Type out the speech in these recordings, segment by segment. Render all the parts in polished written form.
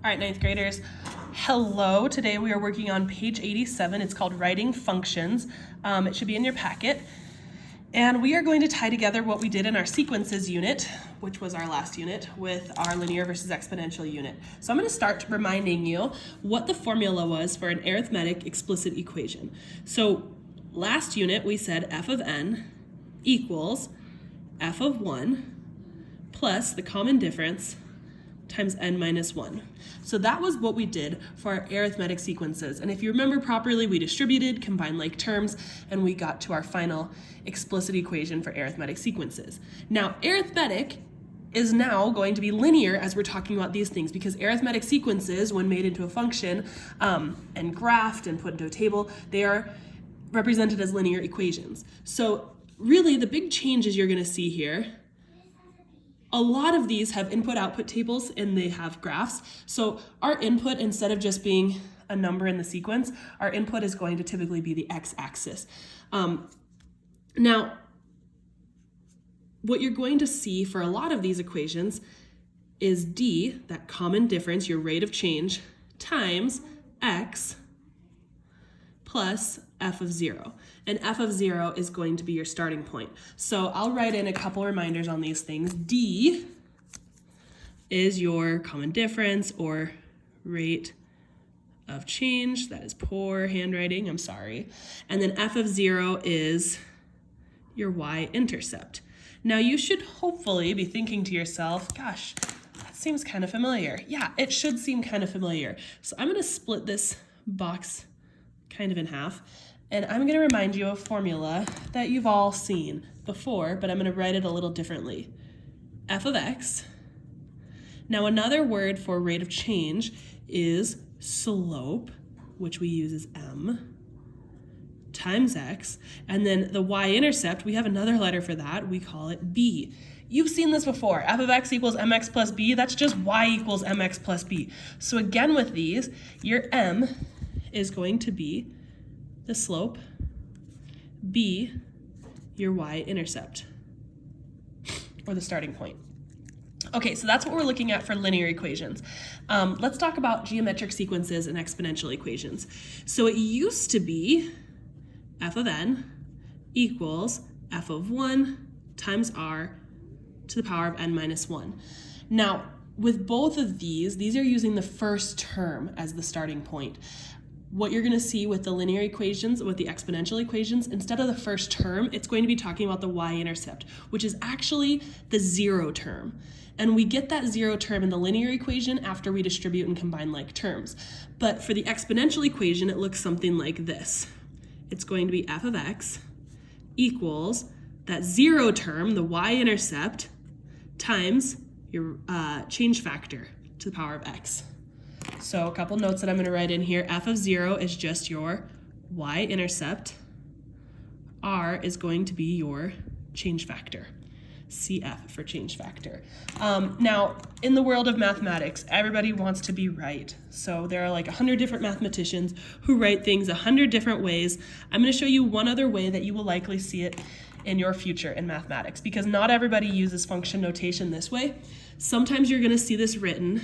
All right, ninth graders, hello. Today we are working on page 87. It's called Writing Functions. It should be in your packet. And we are going to tie together what we did in our sequences unit, which was our last unit, with our linear versus exponential unit. So I'm going to start reminding you what the formula was for an arithmetic explicit equation. So last unit we said f of n equals f of 1 plus the common difference times n minus 1. So that was what we did for our arithmetic sequences. And if you remember properly, we distributed, combined like terms, and we got to our final explicit equation for arithmetic sequences. Now, arithmetic is now going to be linear as we're talking about these things, because arithmetic sequences, when made into a function and graphed and put into a table, they are represented as linear equations. So really, the big changes you're going to see here, a lot of these have input-output tables and they have graphs. So our input, instead of just being a number in the sequence, our input is going to typically be the x-axis. Now, what you're going to see for a lot of these equations is d, that common difference, your rate of change, times x plus f of 0. And f of 0 is going to be your starting point. So I'll write in a couple reminders on these things. D is your common difference or rate of change. That is poor handwriting, I'm sorry. And then f of 0 is your y-intercept. Now you should hopefully be thinking to yourself, gosh, that seems kind of familiar. Yeah, it should seem kind of familiar. So I'm gonna split this box kind of in half. And I'm going to remind you of a formula that you've all seen before, but I'm going to write it a little differently. F of x. Now another word for rate of change is slope, which we use as m, times x. And then the y-intercept, we have another letter for that. We call it b. You've seen this before. F of x equals mx plus b. That's just y equals mx plus b. So again with these, your m is going to be the slope, b, your y-intercept, or the starting point. Okay, so that's what we're looking at for linear equations. Let's talk about geometric sequences and exponential equations. So it used to be f of n equals f of 1 times r to the power of n minus 1. Now, with both of these are using the first term as the starting point. What you're going to see with the linear equations, with the exponential equations, instead of the first term, it's going to be talking about the y-intercept, which is actually the 0 term. And we get that 0 term in the linear equation after we distribute and combine like terms. But for the exponential equation, it looks something like this. It's going to be f of x equals that 0 term, the y-intercept, times your change factor to the power of x. So a couple notes that I'm going to write in here. F of 0 is just your y-intercept. R is going to be your change factor. CF for change factor. Now, in the world of mathematics, everybody wants to be right. So there are like 100 different mathematicians who write things 100 different ways. I'm going to show you one other way that you will likely see it in your future in mathematics, because not everybody uses function notation this way. Sometimes you're going to see this written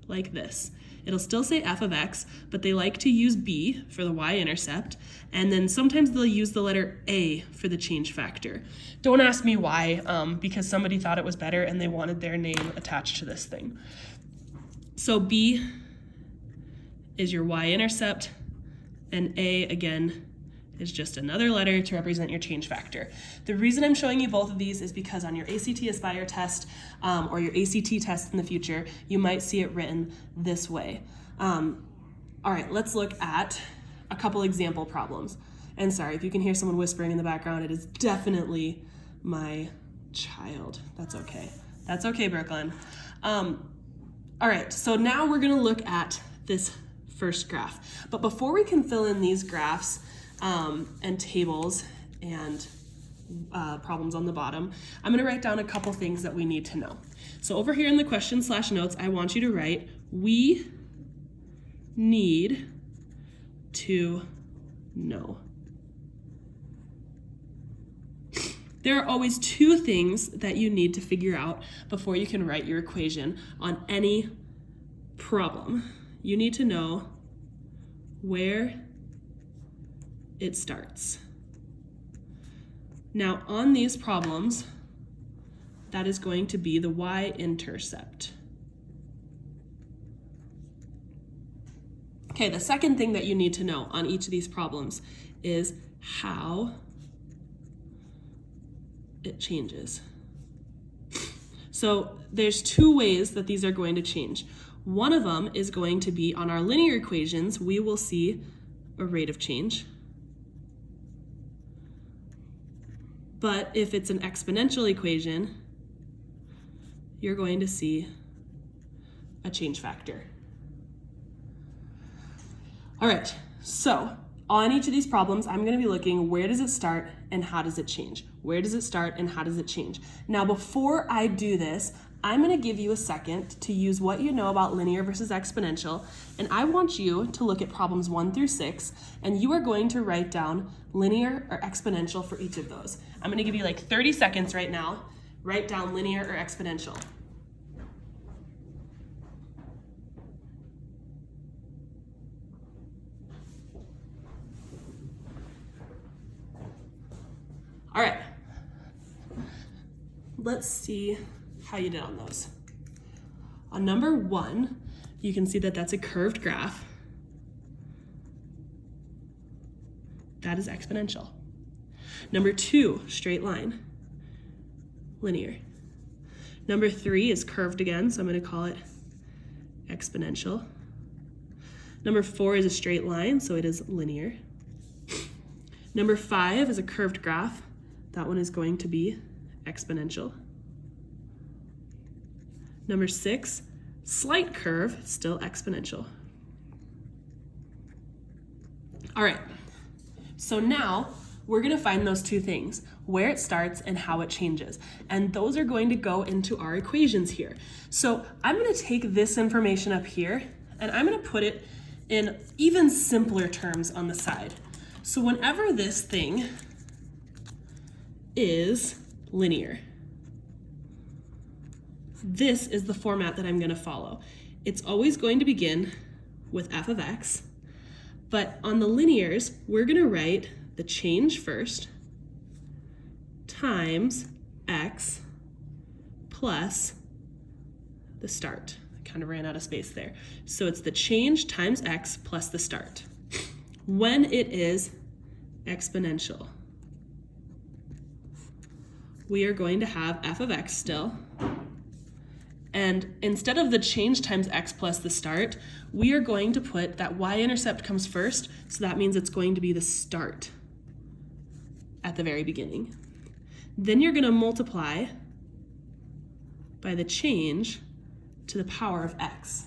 like this. It'll still say f of x, but they like to use b for the y-intercept, and then sometimes they'll use the letter a for the change factor. Don't ask me why, because somebody thought it was better and they wanted their name attached to this thing. So b is your y-intercept, and a, again, is just another letter to represent your change factor. The reason I'm showing you both of these is because on your ACT Aspire test or your ACT test in the future, you might see it written this way. All right, let's look at a couple example problems. And sorry, if you can hear someone whispering in the background, it is definitely my child. That's okay. That's okay, Brooklyn. All right, so now we're gonna look at this first graph. But before we can fill in these graphs, and tables and problems on the bottom, I'm going to write down a couple things that we need to know. So over here in the question/notes, I want you to write, we need to know. There are always two things that you need to figure out before you can write your equation on any problem. You need to know where it starts. Now, on these problems, that is going to be the y-intercept. Okay, the second thing that you need to know on each of these problems is how it changes. So there's two ways that these are going to change. One of them is going to be on our linear equations, we will see a rate of change. But if it's an exponential equation, you're going to see a change factor. All right, so on each of these problems, I'm going to be looking where does it start and how does it change? Where does it start and how does it change? Now, before I do this, I'm going to give you a second to use what you know about linear versus exponential, and I want you to look at problems 1 through 6, and you are going to write down linear or exponential for each of those. I'm going to give you like 30 seconds right now. Write down linear or exponential. All right, let's see how you did on those. On number 1, you can see that that's a curved graph. That is exponential. Number 2, straight line, linear. Number 3 is curved again, so I'm going to call it exponential. Number 4 is a straight line, so it is linear. Number 5 is a curved graph. That one is going to be exponential. Number 6, slight curve, still exponential. All right, so now we're gonna find those two things, where it starts and how it changes. And those are going to go into our equations here. So I'm gonna take this information up here and I'm gonna put it in even simpler terms on the side. So whenever this thing is linear, this is the format that I'm going to follow. It's always going to begin with f of x, but on the linears, we're going to write the change first times x plus the start. I kind of ran out of space there. So it's the change times x plus the start. When it is exponential, we are going to have f of x still. And instead of the change times x plus the start, we are going to put that y-intercept comes first, so that means it's going to be the start at the very beginning. Then you're going to multiply by the change to the power of x.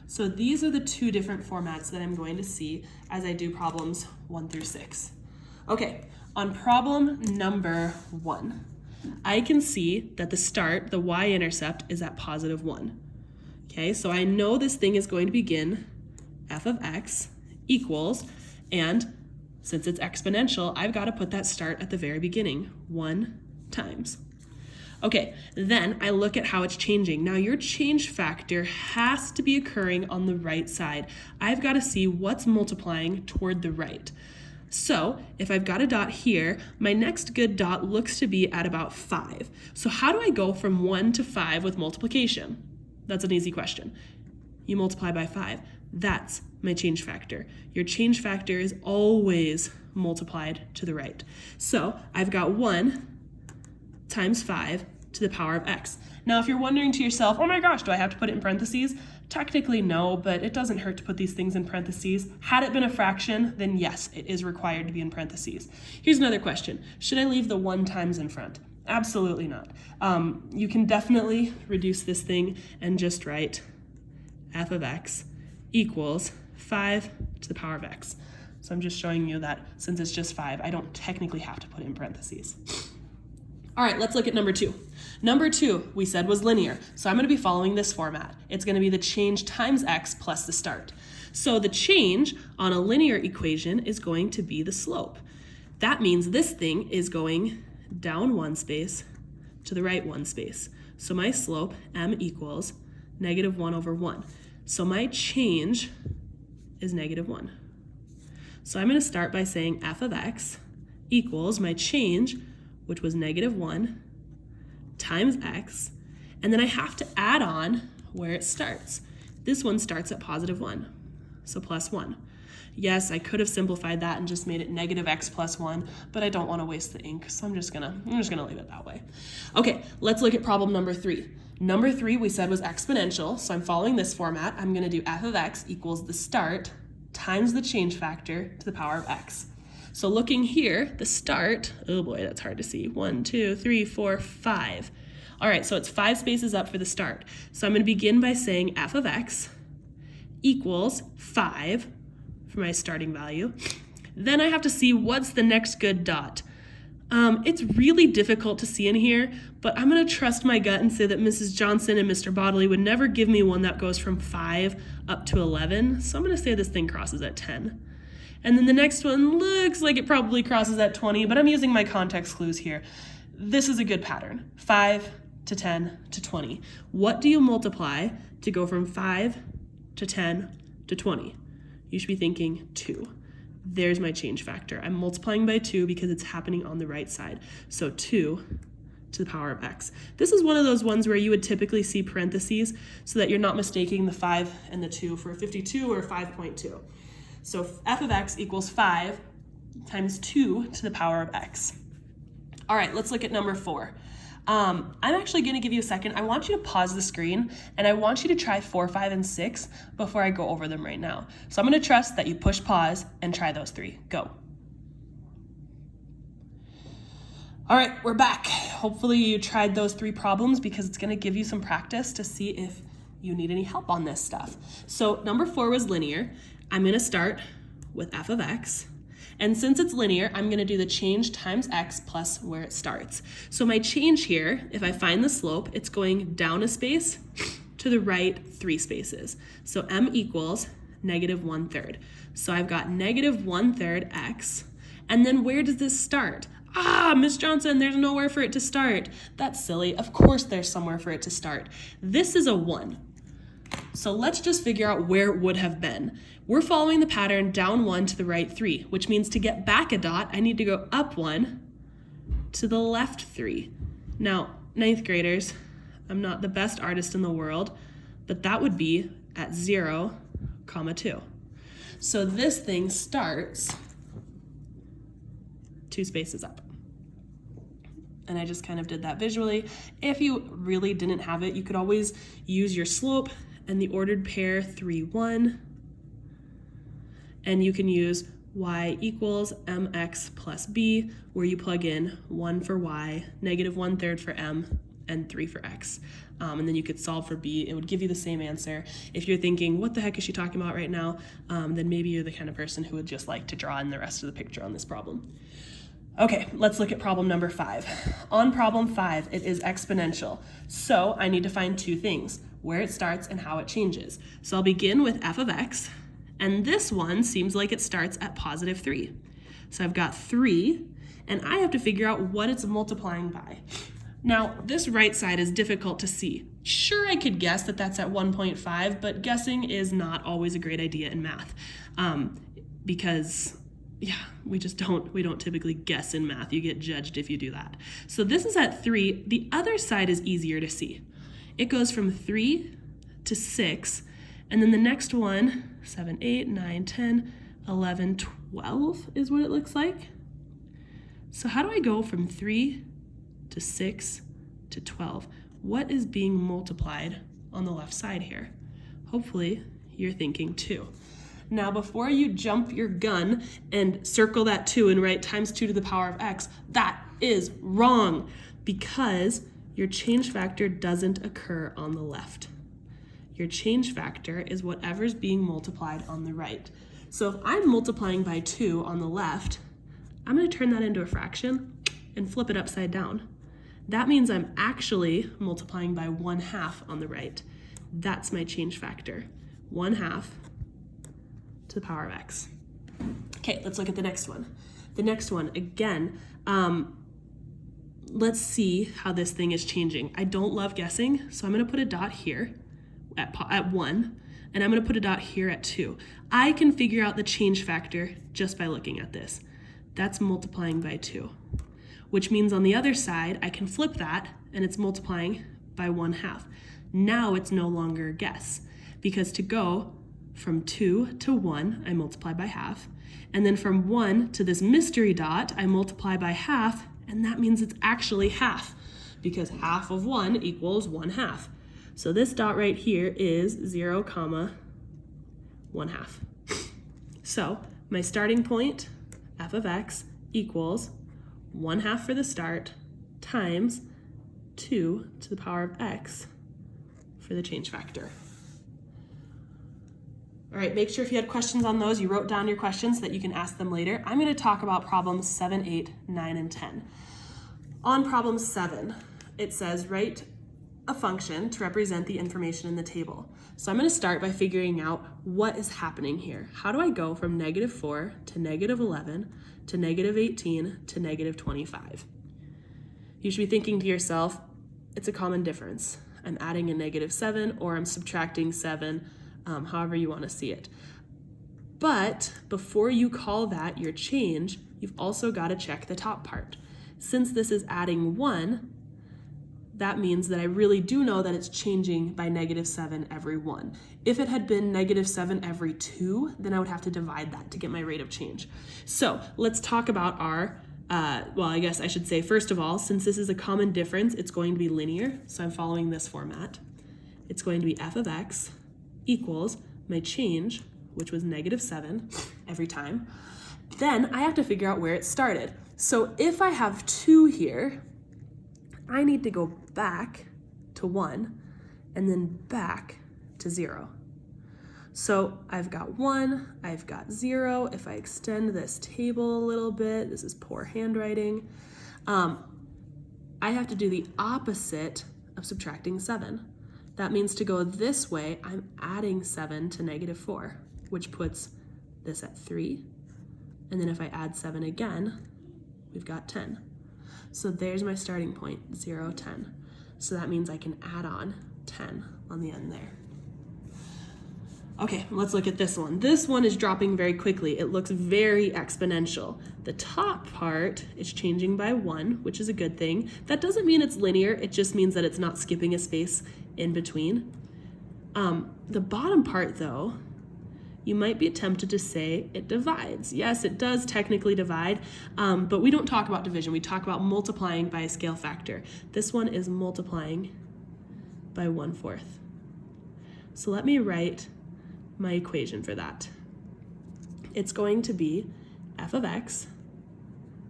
So these are the two different formats that I'm going to see as I do problems 1 through 6. Okay, on problem number 1. I can see that the start, the y-intercept, is at positive 1. Okay, so I know this thing is going to begin f of x equals, and since it's exponential, I've got to put that start at the very beginning, 1 times. Okay, then I look at how it's changing. Now your change factor has to be occurring on the right side. I've got to see what's multiplying toward the right. So if I've got a dot here, my next good dot looks to be at about 5. So how do I go from 1 to 5 with multiplication? That's an easy question. You multiply by 5. That's my change factor. Your change factor is always multiplied to the right. So I've got 1 times 5 to the power of x. Now if you're wondering to yourself, oh my gosh, do I have to put it in parentheses? Technically no, but it doesn't hurt to put these things in parentheses. Had it been a fraction, then yes, it is required to be in parentheses. Here's another question. Should I leave the 1 times in front? Absolutely not. You can definitely reduce this thing and just write f of x equals 5 to the power of x. So I'm just showing you that since it's just 5, I don't technically have to put it in parentheses. All right, let's look at number 2. Number 2, we said was linear, so I'm going to be following this format. It's going to be the change times x plus the start. So the change on a linear equation is going to be the slope. That means this thing is going down 1 space to the right 1 space. So my slope, m equals negative 1 over 1. So my change is -1. So I'm going to start by saying f of x equals my change, which was -1, times x, and then I have to add on where it starts. This one starts at +1, so +1. Yes, I could have simplified that and just made it -x + 1, but I don't want to waste the ink, so I'm just gonna leave it that way. Okay, let's look at problem number 3. Number 3 we said was exponential, so I'm following this format. I'm gonna do f of x equals the start times the change factor to the power of x. So looking here, the start, oh boy, that's hard to see. 1, 2, 3, 4, 5. All right, so it's 5 spaces up for the start. So I'm gonna begin by saying f of x equals 5 for my starting value. Then I have to see what's the next good dot. It's really difficult to see in here, but I'm gonna trust my gut and say that Mrs. Johnson and Mr. Bodley would never give me one that goes from 5 up to 11. So I'm gonna say this thing crosses at 10. And then the next one looks like it probably crosses at 20, but I'm using my context clues here. This is a good pattern, 5 to 10 to 20. What do you multiply to go from 5 to 10 to 20? You should be thinking 2. There's my change factor. I'm multiplying by 2 because it's happening on the right side. So 2 to the power of x. This is one of those ones where you would typically see parentheses so that you're not mistaking the 5 and the 2 for a 52 or 5.2. So f of x equals 5 times 2 to the power of x. All right, let's look at number 4. I'm actually going to give you a second. I want you to pause the screen and I want you to try 4, 5, and 6 before I go over them right now. So I'm going to trust that you push pause and try those 3. Go. All right, we're back. Hopefully you tried those 3 problems because it's going to give you some practice to see if you need any help on this stuff. So number 4 was linear. I'm going to start with f of x. And since it's linear, I'm going to do the change times x plus where it starts. So my change here, if I find the slope, it's going down a space to the right 3 spaces. So m equals -1/3. So I've got -1/3 x. And then where does this start? Miss Johnson, there's nowhere for it to start. That's silly. Of course there's somewhere for it to start. This is a 1. So let's just figure out where it would have been. We're following the pattern down 1 to the right 3, which means to get back a dot, I need to go up 1 to the left 3. Now, 9th graders, I'm not the best artist in the world, but that would be at 0, 2. So this thing starts 2 spaces up. And I just kind of did that visually. If you really didn't have it, you could always use your slope and the ordered pair 3, 1. And you can use y equals mx plus b, where you plug in 1 for y, -1/3 for m, and 3 for x. And then you could solve for b. It would give you the same answer. If you're thinking, what the heck is she talking about right now? Then maybe you're the kind of person who would just like to draw in the rest of the picture on this problem. Okay, let's look at problem number 5. On problem 5, it is exponential. So I need to find 2 things, where it starts and how it changes. So I'll begin with f of x, and this one seems like it starts at +3. So I've got 3, and I have to figure out what it's multiplying by. Now, this right side is difficult to see. Sure, I could guess that that's at 1.5, but guessing is not always a great idea in math, because we don't typically guess in math. You get judged if you do that. So this is at 3. The other side is easier to see. It goes from 3 to 6, and then the next one, 7, 8, 9, 10, 11, 12 is what it looks like. So how do I go from 3 to 6 to 12? What is being multiplied on the left side here? Hopefully you're thinking 2. Now, before you jump your gun and circle that 2 and write times 2 to the power of x, that is wrong because your change factor doesn't occur on the left. Your change factor is whatever's being multiplied on the right. So if I'm multiplying by 2 on the left, I'm going to turn that into a fraction and flip it upside down. That means I'm actually multiplying by 1/2 on the right. That's my change factor, 1/2 to the power of x. Okay, let's look at the next one. The next one, again, let's see how this thing is changing. I don't love guessing, so I'm going to put a dot here at 1. and I'm going to put a dot here at 2. I can figure out the change factor just by looking at this. That's multiplying by 2, which means on the other side, I can flip that, and it's multiplying by 1/2. Now it's no longer a guess, because to go from 2 to 1, I multiply by 1/2, and then from 1 to this mystery dot, I multiply by 1/2, and that means it's actually 1/2, because 1/2 of 1 equals 1/2. So this dot right here is 0, 1/2. So my starting point, f of x, equals 1/2 for the start times 2 to the power of x for the change factor. All right, make sure if you had questions on those, you wrote down your questions so that you can ask them later. I'm going to talk about problems 7, 8, 9, and 10. On problem 7, it says write a function to represent the information in the table. So I'm going to start by figuring out what is happening here. How do I go from -4 to -11 to -18 to -25? You should be thinking to yourself, it's a common difference. I'm adding a -7 or I'm subtracting 7, however you want to see it. But before you call that your change, you've also got to check the top part. Since this is adding 1, that means that I really do know that it's changing by -7 every 1. If it had been -7 every 2, then I would have to divide that to get my rate of change. So let's talk about our, well, I guess I should say, first of all, since this is a common difference, it's going to be linear. So I'm following this format. It's going to be f of x equals my change, which was -7 every time. Then I have to figure out where it started. So if I have 2 here, I need to go back to 1 and then back to 0. So I've got 1, I've got 0. If I extend this table a little bit, this is poor handwriting, I have to do the opposite of subtracting 7. That means to go this way, I'm adding 7 to -4, which puts this at 3. And then if I add 7 again, we've got 10. So there's my starting point, 0, 10. So that means I can add on 10 on the end there. Okay, let's look at this one. This one is dropping very quickly. It looks very exponential. The top part is changing by 1, which is a good thing. That doesn't mean it's linear. It just means that it's not skipping a space in between. The bottom part, though, you might be tempted to say it divides. Yes, it does technically divide, but we don't talk about division. We talk about multiplying by a scale factor. This one is multiplying by 1/4. So let me write my equation for that. It's going to be f of x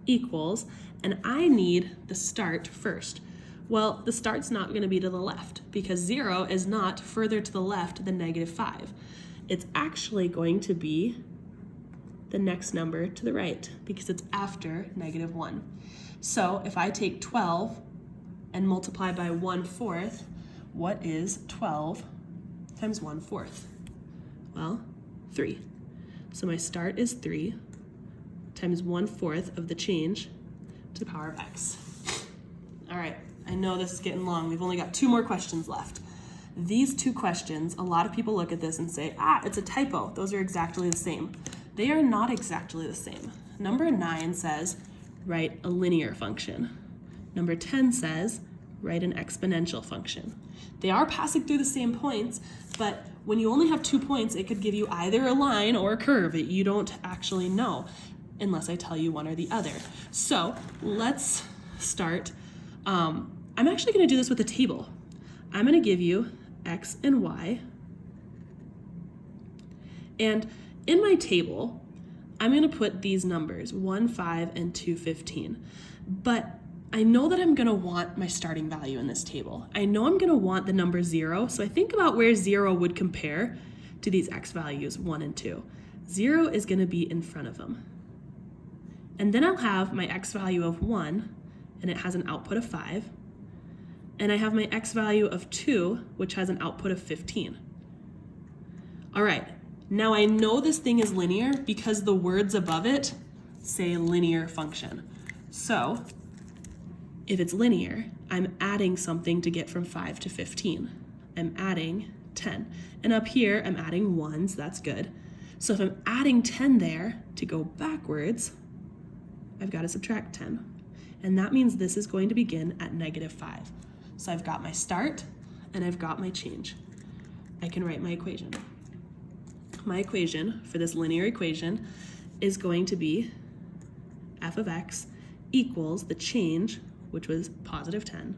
equals, and I need the start first. Well, the start's not going to be to the left because 0 is not further to the left than -5. It's actually going to be the next number to the right because it's after -1. So if I take 12 and multiply by 1/4, what is 12 times 1/4? Well, 3. So my start is 3 times 1/4 of the change to the power of x. All right, I know this is getting long. We've only got 2 more questions left. These 2 questions, a lot of people look at this and say, it's a typo. Those are exactly the same. They are not exactly the same. Number 9 says, write a linear function. Number 10 says, write an exponential function. They are passing through the same points, but when you only have 2 points, it could give you either a line or a curve. You don't actually know unless I tell you one or the other. So let's start. I'm actually going to do this with a table. I'm going to give you x and y. And in my table, I'm going to put these numbers, 1, 5, and 2, 15. But I know that I'm going to want my starting value in this table. I know I'm going to want the number 0, so I think about where 0 would compare to these x values, 1 and 2. 0 is going to be in front of them. And then I'll have my x value of 1, and it has an output of 5. And I have my x value of 2, which has an output of 15. All right, now I know this thing is linear because the words above it say linear function. So if it's linear, I'm adding something to get from 5 to 15. I'm adding 10. And up here, I'm adding 1, so that's good. So if I'm adding 10 there to go backwards, I've got to subtract 10. And that means this is going to begin at -5. So I've got my start and I've got my change. I can write my equation. My equation for this linear equation is going to be f of x equals the change, which was positive 10,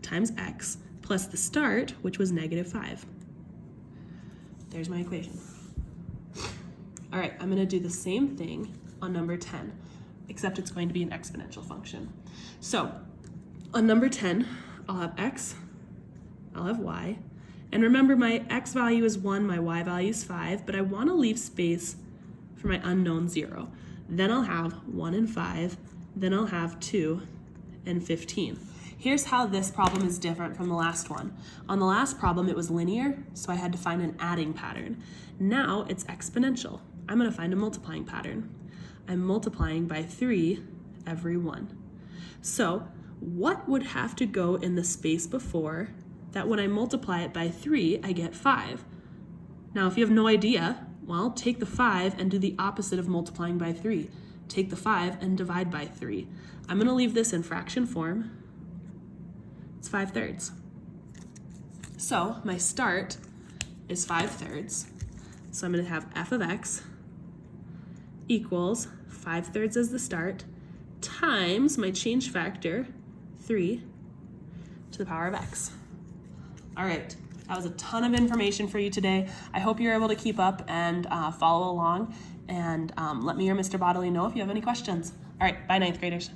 times x, plus the start, which was -5. There's my equation. All right, I'm gonna do the same thing on number 10, except it's going to be an exponential function. So on number 10, I'll have x, I'll have y, and remember my x value is 1, my y value is 5, but I wanna leave space for my unknown 0. Then I'll have 1 and 5, then I'll have 2 and 15. Here's how this problem is different from the last one. On the last problem, it was linear, so I had to find an adding pattern. Now it's exponential. I'm gonna find a multiplying pattern. I'm multiplying by 3 every 1. So what would have to go in the space before that when I multiply it by 3, I get 5? Now, if you have no idea, well, take the 5 and do the opposite of multiplying by 3. Take the 5 and divide by 3. I'm gonna leave this in fraction form. It's 5/3. So my start is 5/3. So I'm gonna have f of x equals 5/3 as the start times my change factor, 3 to the power of x. All right, that was a ton of information for you today. I hope you're able to keep up and follow along, and let me or Mr. Bodley know if you have any questions. All right, bye, ninth graders.